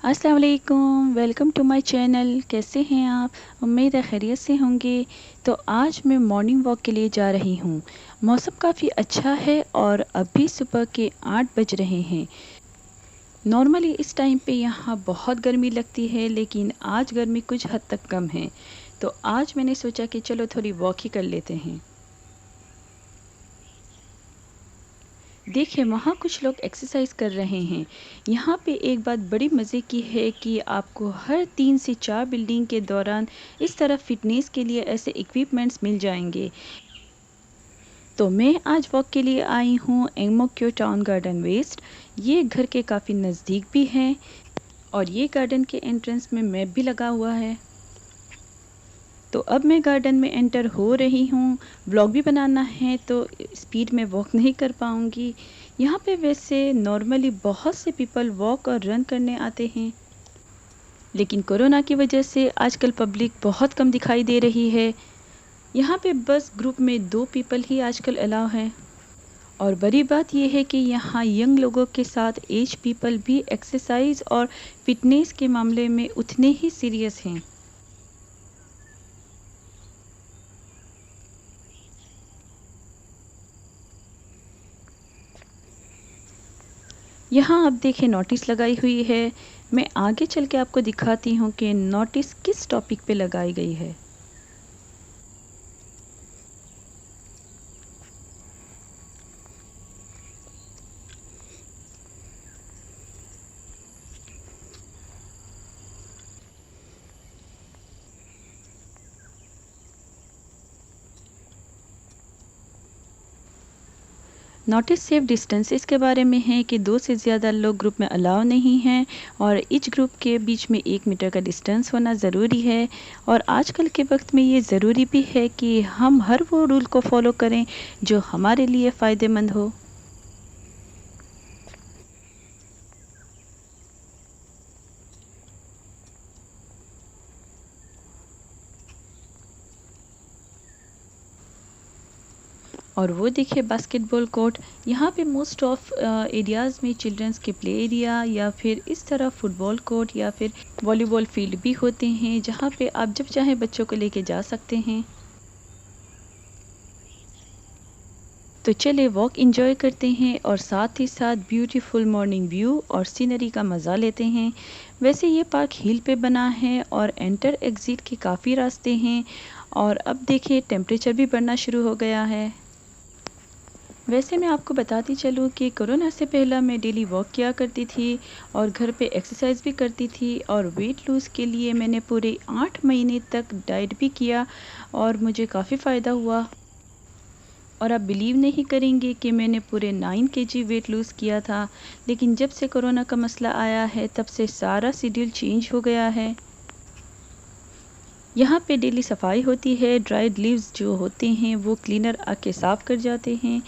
अस्सलाम वालेकुम, welcome to my channel. कैसे हैं आप? उम्मीद है खैरियत से होंगे। तो आज मैं मॉर्निंग वॉक के लिए जा रही हूँ। मौसम काफ़ी अच्छा है और अभी सुबह के 8 बज रहे हैं। नॉर्मली इस टाइम पे यहाँ बहुत गर्मी लगती है, लेकिन आज गर्मी कुछ हद तक कम है। तो आज मैंने सोचा कि चलो थोड़ी वॉक ही कर लेते हैं। देखिए वहाँ कुछ लोग एक्सरसाइज कर रहे हैं। यहाँ पे एक बात बड़ी मज़े की है कि आपको हर 3 से 4 बिल्डिंग के दौरान इस तरह फ़िटनेस के लिए ऐसे इक्विपमेंट्स मिल जाएंगे। तो मैं आज वॉक के लिए आई हूँ एमोक्यो टाउन गार्डन वेस्ट। ये घर के काफ़ी नज़दीक भी है और ये गार्डन के एंट्रेंस में मैप भी लगा हुआ है। तो अब मैं गार्डन में एंटर हो रही हूँ। व्लॉग भी बनाना है तो स्पीड में वॉक नहीं कर पाऊँगी। यहाँ पे वैसे नॉर्मली बहुत से पीपल वॉक और रन करने आते हैं, लेकिन कोरोना की वजह से आजकल पब्लिक बहुत कम दिखाई दे रही है। यहाँ पे बस ग्रुप में 2 पीपल ही आजकल अलाउ है। और बड़ी बात यह है कि यहाँ यंग लोगों के साथ एज पीपल भी एक्सरसाइज और फिटनेस के मामले में उतने ही सीरियस हैं। यहाँ आप देखें नोटिस लगाई हुई है। मैं आगे चल के आपको दिखाती हूँ कि नोटिस किस टॉपिक पे लगाई गई है। नोटिस सेफ डिस्टेंस इसके बारे में है कि 2 से ज़्यादा लोग ग्रुप में अलाउ नहीं हैं और ईच ग्रुप के बीच में 1 मीटर का डिस्टेंस होना ज़रूरी है। और आजकल के वक्त में ये ज़रूरी भी है कि हम हर वो रूल को फॉलो करें जो हमारे लिए फ़ायदेमंद हो। और वो देखिए बास्केटबॉल कोर्ट। यहाँ पे मोस्ट ऑफ एरियाज़ में चिल्ड्रंस के प्ले एरिया या फिर इस तरह फुटबॉल कोर्ट या फिर वॉलीबॉल फील्ड भी होते हैं, जहाँ पे आप जब चाहें बच्चों को लेके जा सकते हैं। तो चले वॉक एंजॉय करते हैं और साथ ही साथ ब्यूटीफुल मॉर्निंग व्यू और सीनरी का मज़ा लेते हैं। वैसे ये पार्क हिल पे बना है और एंटर एग्ज़िट के काफ़ी रास्ते हैं। और अब देखिए टेम्परेचर भी बढ़ना शुरू हो गया है। वैसे मैं आपको बताती चलूँ कि कोरोना से पहले मैं डेली वॉक किया करती थी और घर पे एक्सरसाइज भी करती थी और वेट लूज़ के लिए मैंने पूरे 8 महीने तक डाइट भी किया और मुझे काफ़ी फ़ायदा हुआ। और आप बिलीव नहीं करेंगे कि मैंने पूरे 9 केजी वेट लूज़ किया था। लेकिन जब से कोरोना का मसला आया है तब से सारा शेड्यूल चेंज हो गया है। यहाँ पे डेली सफाई होती है, ड्राइड लीव्स जो होते हैं वो क्लीनर आके साफ़ कर जाते हैं।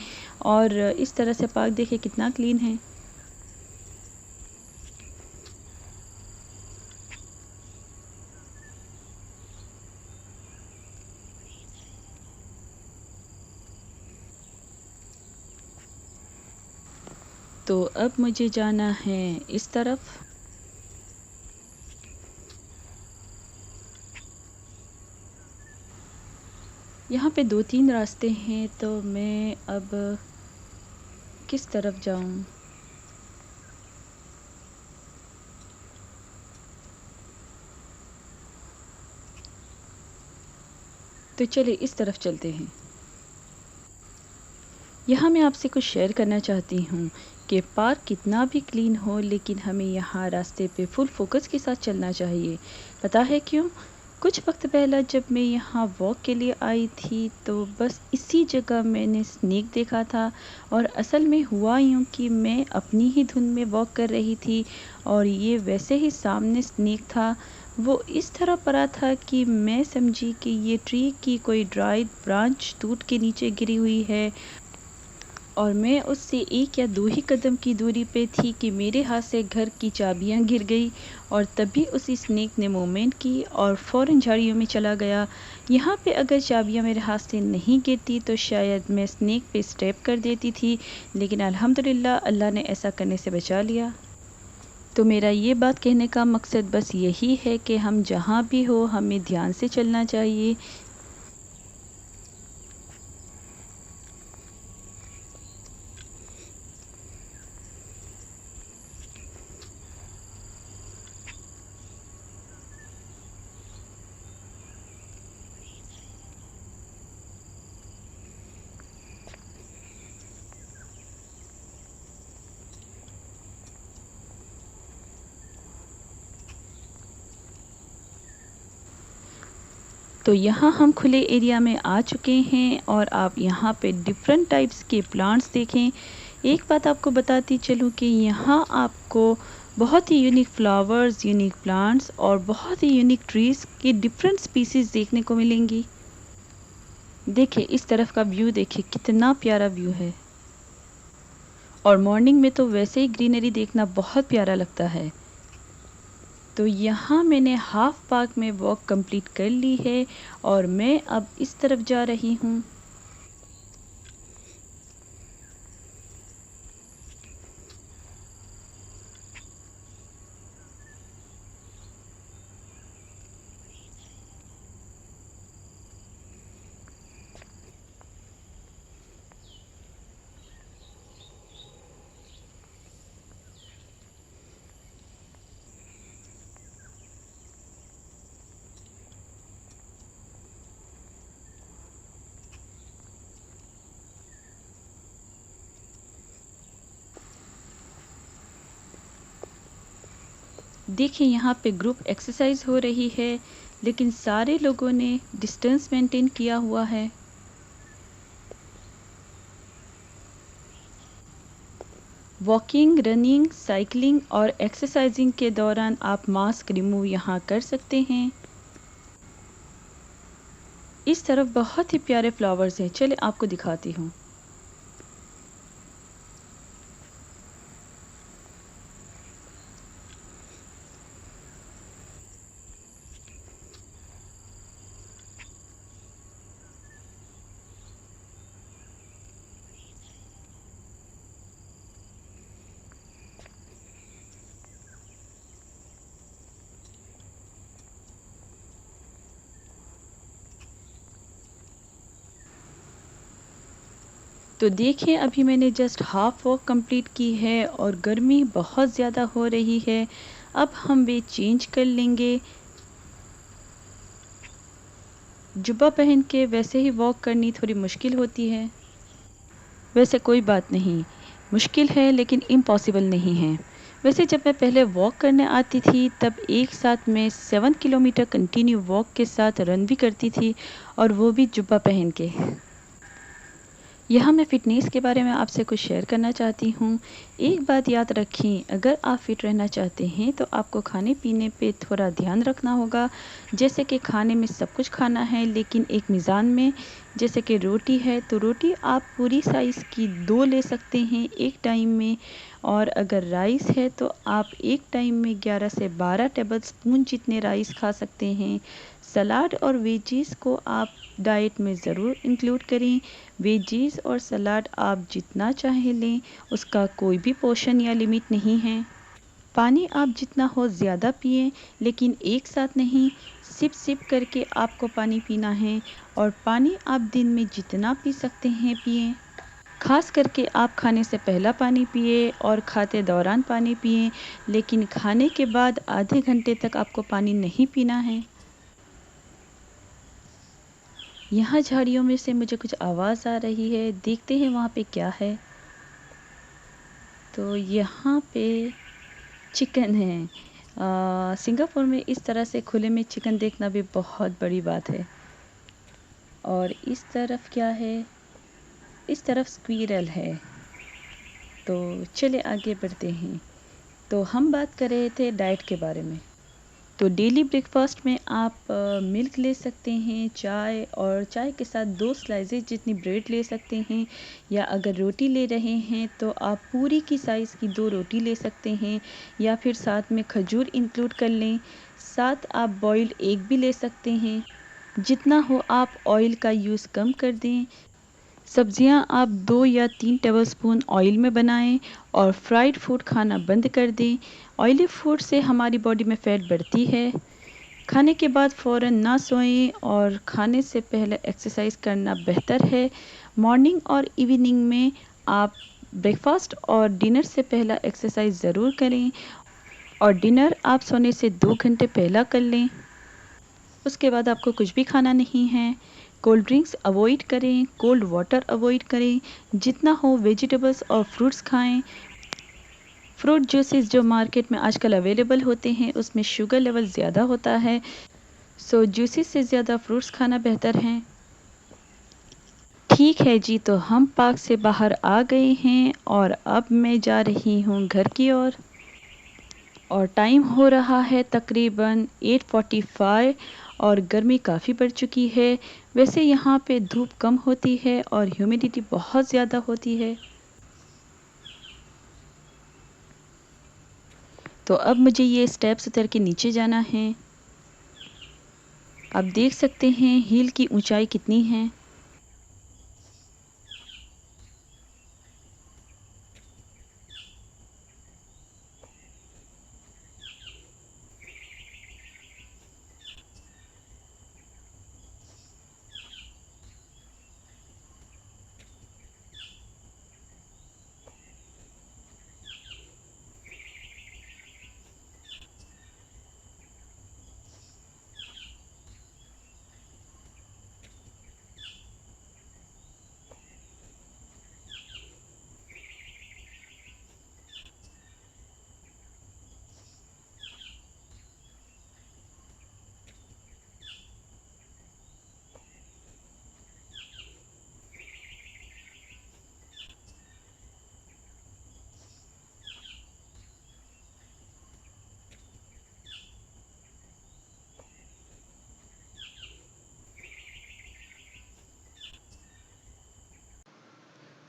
और इस तरह से पार्क देखिए कितना क्लीन है। तो अब मुझे जाना है इस तरफ। यहाँ पे 2-3 रास्ते हैं, तो मैं अब किस तरफ जाऊँ? तो चलिए इस तरफ चलते हैं। यहाँ मैं आपसे कुछ शेयर करना चाहती हूँ कि पार्क कितना भी क्लीन हो, लेकिन हमें यहाँ रास्ते पे फुल फोकस के साथ चलना चाहिए। पता है क्यों? कुछ वक्त पहले जब मैं यहाँ वॉक के लिए आई थी तो बस इसी जगह मैंने स्नेक देखा था। और असल में हुआ यूँ कि मैं अपनी ही धुन में वॉक कर रही थी और ये वैसे ही सामने स्नेक था। वो इस तरह पड़ा था कि मैं समझी कि ये ट्री की कोई ड्राइड ब्रांच टूट के नीचे गिरी हुई है। और मैं उससे 1 या 2 ही कदम की दूरी पे थी कि मेरे हाथ से घर की चाबियां गिर गई और तभी उसी स्नेक ने मूवमेंट की और फ़ौरन झाड़ियों में चला गया। यहाँ पे अगर चाबियां मेरे हाथ से नहीं गिरती तो शायद मैं स्नेक पे स्टेप कर देती थी, लेकिन अल्हम्दुलिल्लाह अल्लाह ने ऐसा करने से बचा लिया। तो मेरा ये बात कहने का मकसद बस यही है कि हम जहाँ भी हो हमें ध्यान से चलना चाहिए। तो यहाँ हम खुले एरिया में आ चुके हैं और आप यहाँ पे डिफरेंट टाइप्स के प्लांट्स देखें। एक बात आपको बताती चलूँ कि यहाँ आपको बहुत ही यूनिक फ्लावर्स, यूनिक प्लांट्स और बहुत ही यूनिक ट्रीज़ की डिफरेंट स्पीसीज़ देखने को मिलेंगी। देखिए इस तरफ का व्यू, देखिए कितना प्यारा व्यू है। और मॉर्निंग में तो वैसे ही ग्रीनरी देखना बहुत प्यारा लगता है। तो यहाँ मैंने हाफ पार्क में वॉक कंप्लीट कर ली है और मैं अब इस तरफ जा रही हूँ। देखिए यहाँ पे ग्रुप एक्सरसाइज हो रही है, लेकिन सारे लोगों ने डिस्टेंस मेंटेन किया हुआ है। वॉकिंग, रनिंग, साइकिलिंग और एक्सरसाइजिंग के दौरान आप मास्क रिमूव यहाँ कर सकते हैं। इस तरफ बहुत ही प्यारे फ्लावर्स हैं, चले आपको दिखाती हूँ। तो देखिए अभी मैंने जस्ट हाफ वॉक कंप्लीट की है और गर्मी बहुत ज़्यादा हो रही है। अब हम वे चेंज कर लेंगे। जुब्बा पहन के वैसे ही वॉक करनी थोड़ी मुश्किल होती है। वैसे कोई बात नहीं, मुश्किल है लेकिन इम्पॉसिबल नहीं है। वैसे जब मैं पहले वॉक करने आती थी तब एक साथ मैं 7 किलोमीटर कंटिन्यू वॉक के साथ रन भी करती थी, और वो भी जुब्बा पहन के। यहाँ मैं फ़िटनेस के बारे में आपसे कुछ शेयर करना चाहती हूँ। एक बात याद रखें, अगर आप फ़िट रहना चाहते हैं तो आपको खाने पीने पे थोड़ा ध्यान रखना होगा। जैसे कि खाने में सब कुछ खाना है लेकिन एक मीज़ान में। जैसे कि रोटी है तो रोटी आप पूरी साइज़ की 2 ले सकते हैं एक टाइम में, और अगर राइस है तो आप एक टाइम में 11 से 12 टेबल स्पून जितने राइस खा सकते हैं। सलाद और वेजीज़ को आप डाइट में ज़रूर इंक्लूड करें। वेजीज़ और सलाद आप जितना चाहे लें, उसका कोई भी पोर्शन या लिमिट नहीं है। पानी आप जितना हो ज़्यादा पिएं, लेकिन एक साथ नहीं, सिप सिप करके आपको पानी पीना है। और पानी आप दिन में जितना पी सकते हैं पिएं। खास करके आप खाने से पहला पानी पिए और खाते दौरान पानी पिएं, लेकिन खाने के बाद आधे घंटे तक आपको पानी नहीं पीना है। यहाँ झाड़ियों में से मुझे कुछ आवाज़ आ रही है, देखते हैं वहाँ पे क्या है। तो यहाँ पे चिकन है। सिंगापुर में इस तरह से खुले में चिकन देखना भी बहुत बड़ी बात है। और इस तरफ क्या है? इस तरफ स्क्वीरल है। तो चले आगे बढ़ते हैं। तो हम बात कर रहे थे डाइट के बारे में। तो डेली ब्रेकफास्ट में आप मिल्क ले सकते हैं, चाय, और चाय के साथ 2 स्लाइसेस जितनी ब्रेड ले सकते हैं। या अगर रोटी ले रहे हैं तो आप पूरी की साइज़ की 2 रोटी ले सकते हैं, या फिर साथ में खजूर इंक्लूड कर लें। साथ आप बॉइल्ड एग भी ले सकते हैं। जितना हो आप ऑयल का यूज़ कम कर दें। सब्जियां आप 2 या 3 टेबलस्पून ऑयल में बनाएं और फ्राइड फूड खाना बंद कर दें। ऑयली फूड से हमारी बॉडी में फ़ैट बढ़ती है। खाने के बाद फ़ौरन ना सोएं और खाने से पहले एक्सरसाइज करना बेहतर है। मॉर्निंग और इवनिंग में आप ब्रेकफास्ट और डिनर से पहला एक्सरसाइज ज़रूर करें और डिनर आप सोने से 2 घंटे पहला कर लें। उसके बाद आपको कुछ भी खाना नहीं है। कोल्ड ड्रिंक्स अवॉइड करें, कोल्ड वाटर अवॉइड करें। जितना हो वेजिटेबल्स और फ्रूट्स खाएं। फ्रूट जूसेस जो मार्केट में आजकल अवेलेबल होते हैं उसमें शुगर लेवल ज़्यादा होता है, सो जूसेस से ज़्यादा फ्रूट्स खाना बेहतर है। ठीक है जी, तो हम पार्क से बाहर आ गए हैं और अब मैं जा रही हूँ घर की ओर। और टाइम हो रहा है तकरीबन 8:45 और गर्मी काफ़ी बढ़ चुकी है। वैसे यहाँ पे धूप कम होती है और ह्यूमिडिटी बहुत ज़्यादा होती है। तो अब मुझे ये स्टेप्स उतर के नीचे जाना है। आप देख सकते हैं हील की ऊंचाई कितनी है।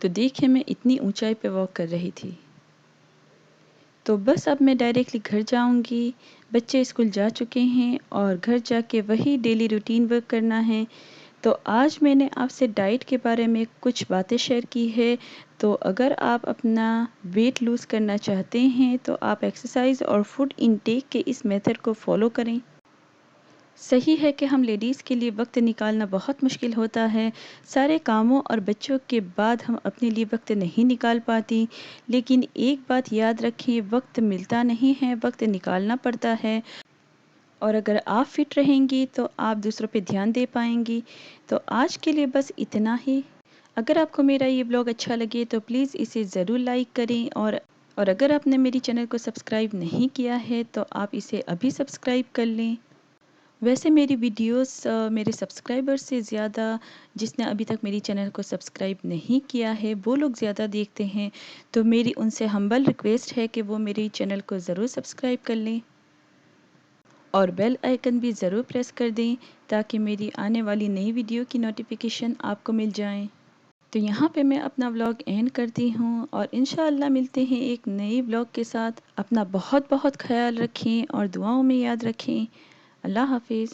तो देखिए मैं इतनी ऊंचाई पे वॉक कर रही थी। तो बस अब मैं डायरेक्टली घर जाऊंगी। बच्चे स्कूल जा चुके हैं और घर जाके वही डेली रूटीन वर्क करना है। तो आज मैंने आपसे डाइट के बारे में कुछ बातें शेयर की है। तो अगर आप अपना वेट लूज़ करना चाहते हैं तो आप एक्सरसाइज और फूड इनटेक के इस मेथड को फॉलो करें। सही है कि हम लेडीज़ के लिए वक्त निकालना बहुत मुश्किल होता है। सारे कामों और बच्चों के बाद हम अपने लिए वक्त नहीं निकाल पाती। लेकिन एक बात याद रखें, वक्त मिलता नहीं है, वक्त निकालना पड़ता है। और अगर आप फिट रहेंगी तो आप दूसरों पे ध्यान दे पाएंगी। तो आज के लिए बस इतना ही। अगर आपको मेरा ये ब्लॉग अच्छा लगे तो प्लीज़ इसे ज़रूर लाइक करें और अगर आपने मेरी चैनल को सब्सक्राइब नहीं किया है तो आप इसे अभी सब्सक्राइब कर लें। वैसे मेरी वीडियोस मेरे सब्सक्राइबर्स से ज़्यादा जिसने अभी तक मेरी चैनल को सब्सक्राइब नहीं किया है वो लोग ज़्यादा देखते हैं। तो मेरी उनसे हम्बल रिक्वेस्ट है कि वो मेरी चैनल को ज़रूर सब्सक्राइब कर लें और बेल आइकन भी ज़रूर प्रेस कर दें ताकि मेरी आने वाली नई वीडियो की नोटिफिकेशन आपको मिल जाए। तो यहाँ पे मैं अपना व्लॉग एंड करती हूँ और इंशाअल्लाह मिलते हैं एक नए व्लॉग के साथ। अपना बहुत बहुत ख्याल रखें और दुआओं में याद रखें। अल्लाह हाफिज़।